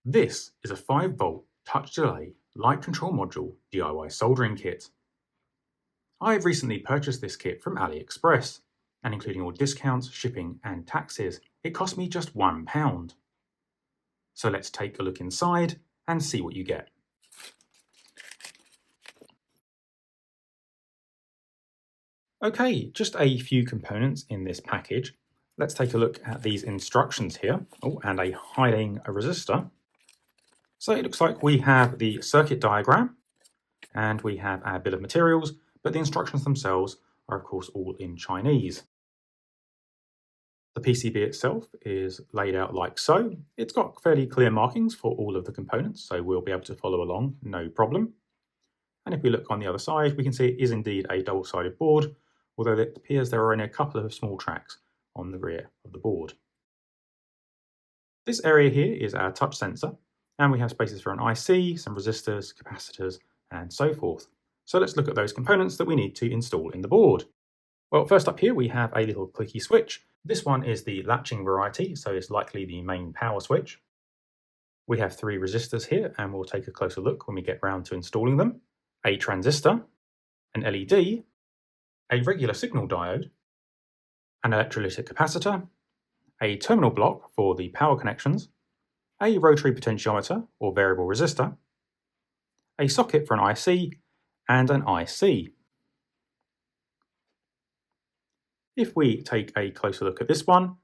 This is a 5-volt touch delay light control module DIY soldering kit. I've recently purchased this kit from AliExpress, and including all discounts, shipping and taxes, it cost me just £1. So let's take a look inside and see what you get. Okay, just a few components in this package. Let's take a look at these instructions here. Oh, and hiding a resistor. So it looks like we have the circuit diagram and we have our bill of materials, but the instructions themselves are of course all in Chinese. The PCB itself is laid out like so. It's got fairly clear markings for all of the components, so we'll be able to follow along, no problem. And if we look on the other side, we can see it is indeed a double-sided board, although it appears there are only a couple of small tracks on the rear of the board. This area here is our touch sensor, and we have spaces for an IC, some resistors, capacitors, and so forth. So let's look at those components that we need to install in the board. Well, first up here we have a little clicky switch. This one is the latching variety, so it's likely the main power switch. We have 3 resistors here, and we'll take a closer look when we get round to installing them. A transistor, an LED, a regular signal diode, an electrolytic capacitor, a terminal block for the power connections, a rotary potentiometer or variable resistor, a socket for an IC, and an IC. If we take a closer look at this one,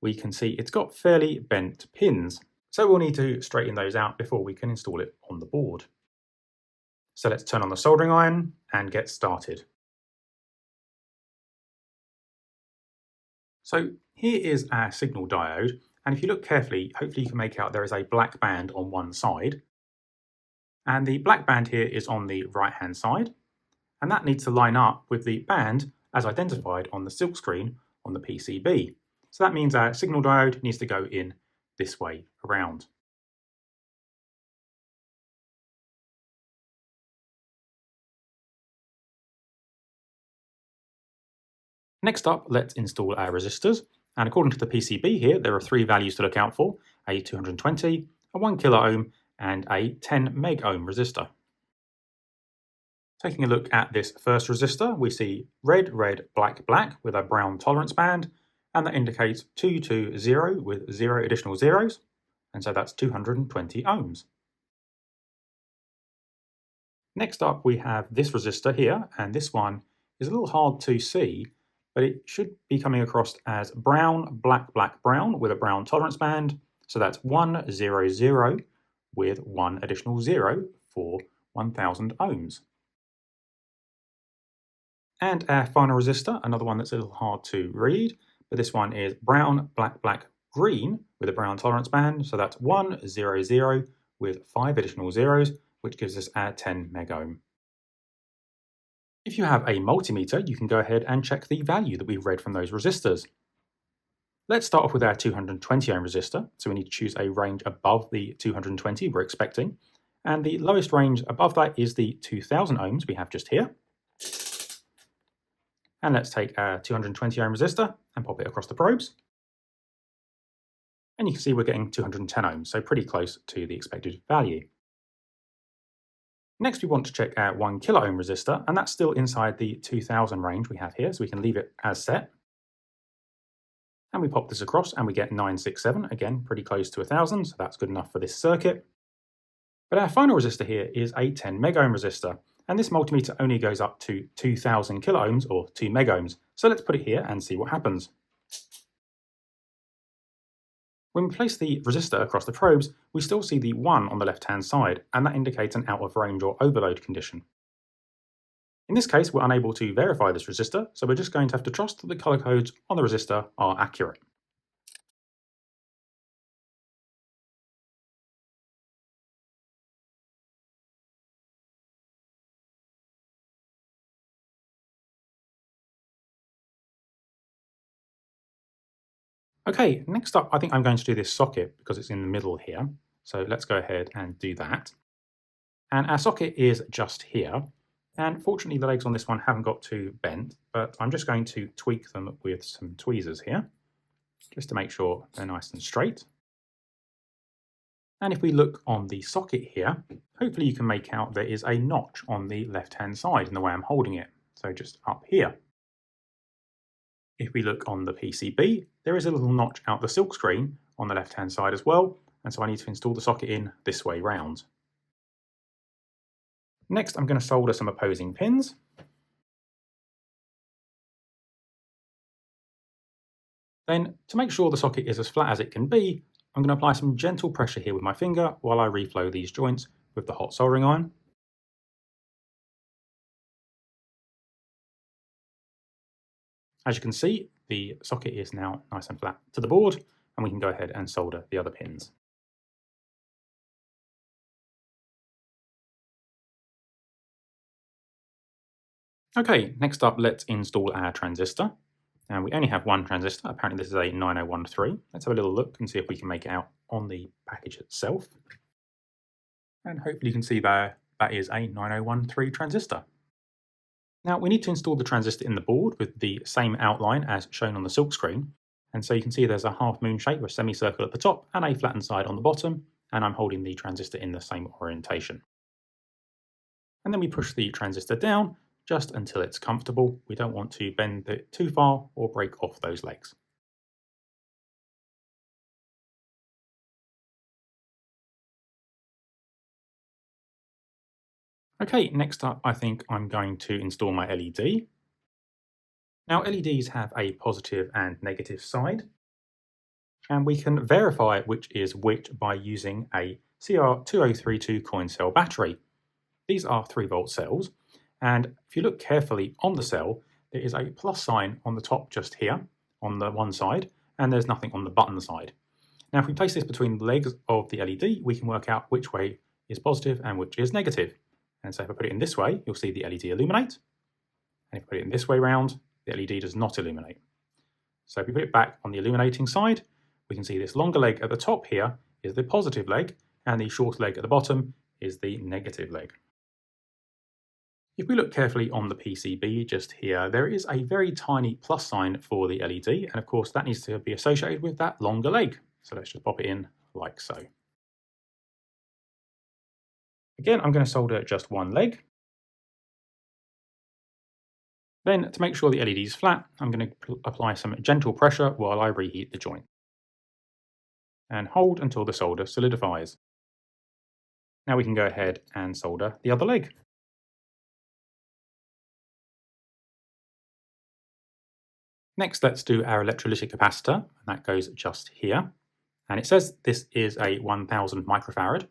we can see it's got fairly bent pins, so we'll need to straighten those out before we can install it on the board. So let's turn on the soldering iron and get started. So here is our signal diode, and if you look carefully, hopefully you can make out there is a black band on one side. And the black band here is on the right-hand side, and that needs to line up with the band as identified on the silk screen on the PCB. So that means our signal diode needs to go in this way around. Next up, let's install our resistors. And according to the PCB here, there are 3 values to look out for: a 220, a 1 kilo ohm, and a 10 megohm resistor. Taking a look at this first resistor, we see red, red, black, black with a brown tolerance band, and that indicates 220 with 0 additional zeros, and so that's 220 ohms. Next up, we have this resistor here, and this one is a little hard to see, but it should be coming across as brown, black, black, brown with a brown tolerance band. So that's 100 with 1 additional 0 for 1000 ohms. And our final resistor, another one that's a little hard to read, but this one is brown, black, black, green with a brown tolerance band. So that's 100 with 5 additional zeros, which gives us our 10 megohm. If you have a multimeter, you can go ahead and check the value that we've read from those resistors. Let's start off with our 220 ohm resistor. So we need to choose a range above the 220 we're expecting. And the lowest range above that is the 2000 ohms we have just here. And let's take our 220 ohm resistor and pop it across the probes. And you can see we're getting 210 ohms, so pretty close to the expected value. Next, we want to check our 1 kilo ohm resistor, and that's still inside the 2000 range we have here, so we can leave it as set. And we pop this across and we get 967, again, pretty close to 1000, so that's good enough for this circuit. But our final resistor here is a 10 megohm resistor, and this multimeter only goes up to 2000 kilo ohms or 2 megohms. So let's put it here and see what happens. When we place the resistor across the probes, we still see the 1 on the left-hand side, and that indicates an out of range or overload condition. In this case, we're unable to verify this resistor, so we're just going to have to trust that the color codes on the resistor are accurate. Okay, next up, I think I'm going to do this socket because it's in the middle here. So let's go ahead and do that. And our socket is just here. And fortunately, the legs on this one haven't got too bent, but I'm just going to tweak them with some tweezers here, just to make sure they're nice and straight. And if we look on the socket here, hopefully you can make out there is a notch on the left-hand side in the way I'm holding it. So just up here. If we look on the PCB, there is a little notch out the silk screen on the left-hand side as well. And so I need to install the socket in this way round. Next, I'm going to solder some opposing pins. Then, to make sure the socket is as flat as it can be, I'm going to apply some gentle pressure here with my finger while I reflow these joints with the hot soldering iron. As you can see, the socket is now nice and flat to the board, and we can go ahead and solder the other pins. Okay, next up, let's install our transistor. And we only have one transistor. Apparently this is a 9013. Let's have a little look and see if we can make it out on the package itself. And hopefully you can see there, that is a 9013 transistor. Now we need to install the transistor in the board with the same outline as shown on the silk screen. And so you can see there's a half moon shape or semicircle at the top and a flattened side on the bottom. And I'm holding the transistor in the same orientation. And then we push the transistor down just until it's comfortable. We don't want to bend it too far or break off those legs. Okay, next up, I think I'm going to install my LED. Now, LEDs have a positive and negative side, and we can verify which is which by using a CR2032 coin cell battery. These are 3-volt cells, and if you look carefully on the cell, there is a plus sign on the top just here, on the one side, and there's nothing on the button side. Now, if we place this between the legs of the LED, we can work out which way is positive and which is negative. And so if I put it in this way, you'll see the LED illuminate. And if I put it in this way round, the LED does not illuminate. So if we put it back on the illuminating side, we can see this longer leg at the top here is the positive leg, and the shorter leg at the bottom is the negative leg. If we look carefully on the PCB just here, there is a very tiny plus sign for the LED, and of course that needs to be associated with that longer leg. So let's just pop it in like so. Again, I'm going to solder just one leg. Then, to make sure the LED is flat, I'm going to apply some gentle pressure while I reheat the joint. And hold until the solder solidifies. Now we can go ahead and solder the other leg. Next, let's do our electrolytic capacitor, and that goes just here. And it says this is a 1000 microfarad.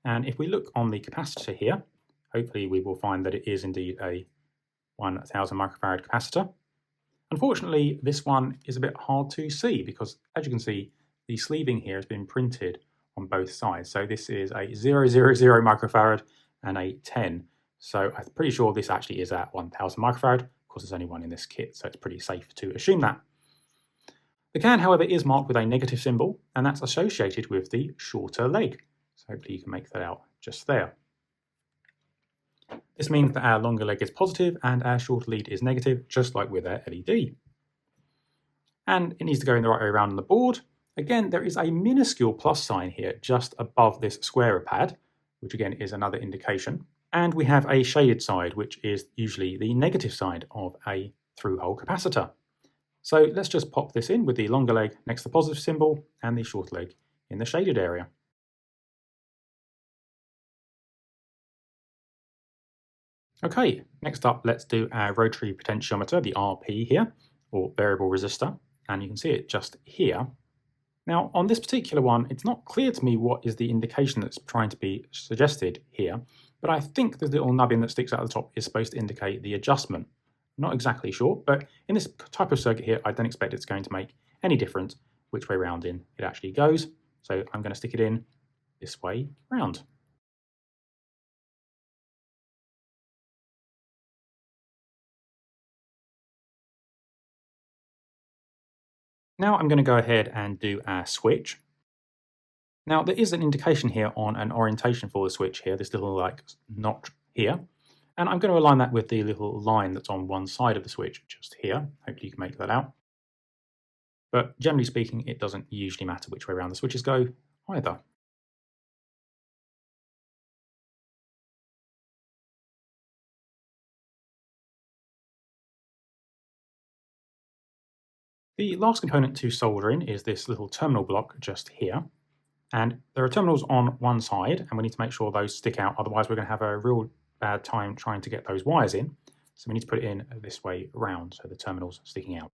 And if we look on the capacitor here, hopefully we will find that it is indeed a 1000 microfarad capacitor. Unfortunately, this one is a bit hard to see because, as you can see, the sleeving here has been printed on both sides. So this is a 000 microfarad and a 10. So I'm pretty sure this actually is at 1000 microfarad. Of course, there's only one in this kit, so it's pretty safe to assume that. The can, however, is marked with a negative symbol, and that's associated with the shorter leg. So hopefully you can make that out just there. This means that our longer leg is positive and our shorter lead is negative, just like with our LED. And it needs to go in the right way around on the board. Again, there is a minuscule plus sign here just above this squarer pad, which again is another indication. And we have a shaded side, which is usually the negative side of a through-hole capacitor. So let's just pop this in with the longer leg next to the positive symbol and the short leg in the shaded area. Okay, next up, let's do our rotary potentiometer, the RP here, or variable resistor, and you can see it just here. Now, on this particular one, it's not clear to me what is the indication that's trying to be suggested here, but I think the little nubbin that sticks out at the top is supposed to indicate the adjustment. I'm not exactly sure, but in this type of circuit here, I don't expect it's going to make any difference which way round in it actually goes. So I'm going to stick it in this way round. Now I'm going to go ahead and do our switch. Now there is an indication here on an orientation for the switch here, this little like notch here. And I'm going to align that with the little line that's on one side of the switch just here. Hopefully you can make that out. But generally speaking, it doesn't usually matter which way around the switches go either. The last component to soldering is this little terminal block just here. And there are terminals on one side, and we need to make sure those stick out, otherwise we're going to have a real bad time trying to get those wires in. So we need to put it in this way round, so the terminal's sticking out.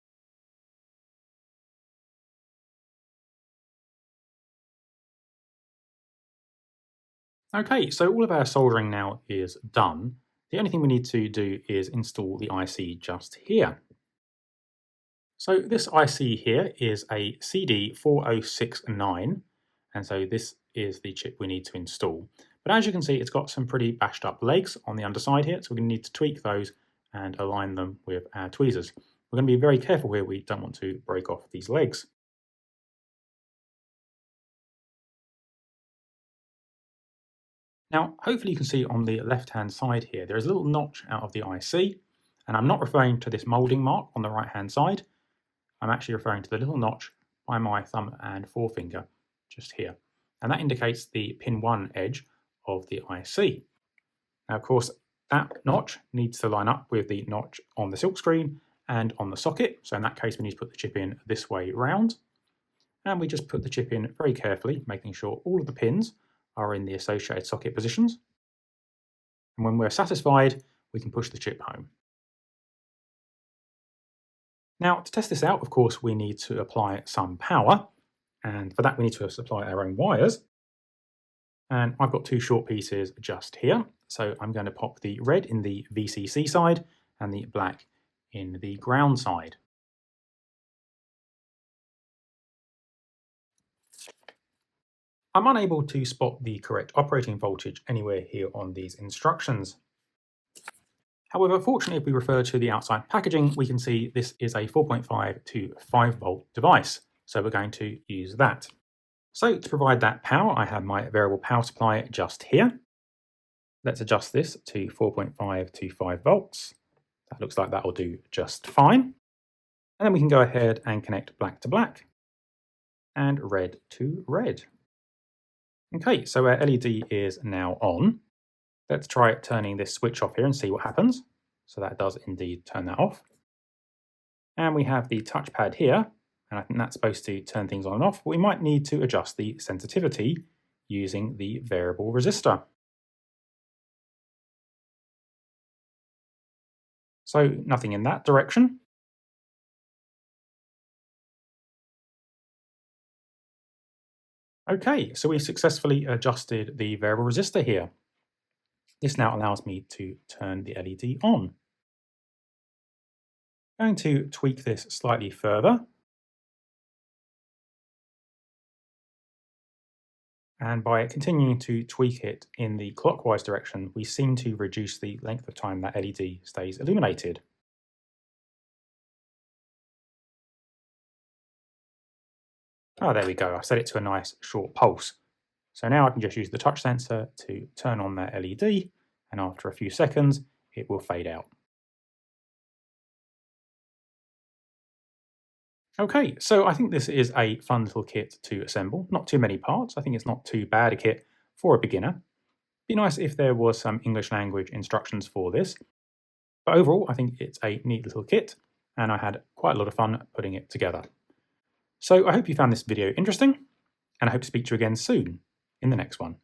Okay, so all of our soldering now is done. The only thing we need to do is install the IC just here. So this IC here is a CD4069, and so this is the chip we need to install. But as you can see, it's got some pretty bashed up legs on the underside here, so we're going to need to tweak those and align them with our tweezers. We're going to be very careful here, we don't want to break off these legs. Now, hopefully you can see on the left-hand side here, there is a little notch out of the IC, and I'm not referring to this moulding mark on the right-hand side. I'm actually referring to the little notch by my thumb and forefinger just here. And that indicates the pin 1 edge of the IC. Now, of course, that notch needs to line up with the notch on the silk screen and on the socket. So in that case, we need to put the chip in this way round. And we just put the chip in very carefully, making sure all of the pins are in the associated socket positions. And when we're satisfied, we can push the chip home. Now, to test this out, of course, we need to apply some power. And for that, we need to supply our own wires. And I've got two short pieces just here. So I'm going to pop the red in the VCC side and the black in the ground side. I'm unable to spot the correct operating voltage anywhere here on these instructions. However, fortunately, if we refer to the outside packaging, we can see this is a 4.5 to 5 volt device. So we're going to use that. So to provide that power, I have my variable power supply just here. Let's adjust this to 4.5 to 5 volts. That looks like that will do just fine. And then we can go ahead and connect black to black and red to red. Okay, so our LED is now on. Let's try turning this switch off here and see what happens. So that does indeed turn that off. And we have the touchpad here, and I think that's supposed to turn things on and off. But we might need to adjust the sensitivity using the variable resistor. So nothing in that direction. Okay, so we successfully adjusted the variable resistor here. This now allows me to turn the LED on. I'm going to tweak this slightly further. And by continuing to tweak it in the clockwise direction, we seem to reduce the length of time that LED stays illuminated. Oh, there we go. I've set it to a nice short pulse. So now I can just use the touch sensor to turn on that LED, and after a few seconds, it will fade out. Okay, so I think this is a fun little kit to assemble. Not too many parts. I think it's not too bad a kit for a beginner. Be nice if there was some English language instructions for this. But overall, I think it's a neat little kit, and I had quite a lot of fun putting it together. So I hope you found this video interesting, and I hope to speak to you again soon in the next one.